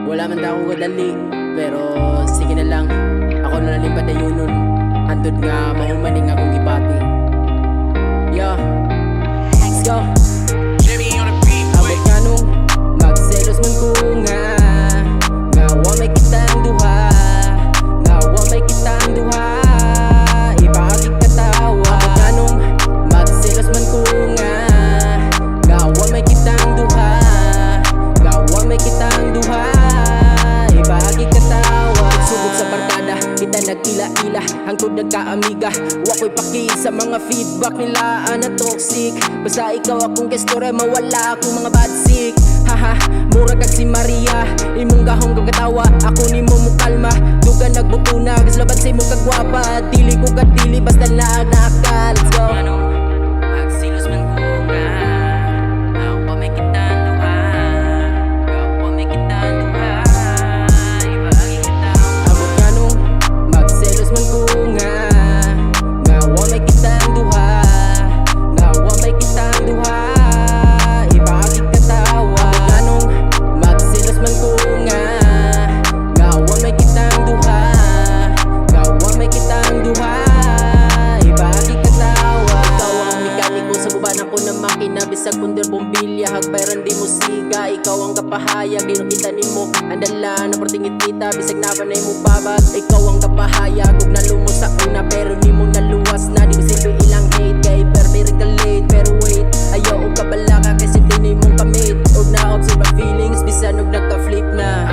Wala man daw ako kadali, pero sige na lang. Ako na nalim padayunon, andod nga mahumaning akong gipati. Let's go. Abot nga nung magselos man ko nga wa may kitang duha, nga wa may kitang duha, ibagig katawa. Abot nga nung magselos man ko nga wa may kitang duha, nga wa may kitang duha, ibagig katawa. Sugod sa barkada, kita nagkila-ila, hangtod nagkaamiga. Wa ko'y paki sa mga feedback nila na toxic. Basta ikaw akong kastorya, mawala akong mga bad sick. Haha, mura kag si Maria, imong gahong kag katawa, ako nimo mo kalma. Duga nagbutuna, kaslabat sa imong kagwapa. Dili ko kadili, basta laag na akal. Let's go. Magsilos man ko nga, wa may kitang duha, wa may kitang duha, ibagig katawa. Abot nga nung magselos man ko nga wa may kitang duha, nga wa may kitang duha, ibagig katawa. Abot nga nung magselos man ko nga wa may kitang duha, nga wa may kitang duha, ibagig katawa. Ikaw ang mekaniko sa guban ako na makina, bisag punder bombilya, hagbayran di mo siga. Ikaw ang kapahayag, di nakita nimo andala na portingit kita, bisag napanay mo babag. Ikaw ang kapahayag, ug nalumo sa una pero di mo naluwas na. Di mo silbi ilang hate, kay very late. Pero wait, ayaw og kabala ka kasi di nimong kamit. Og na-observe ang feelings, bisan og nagka-flip na.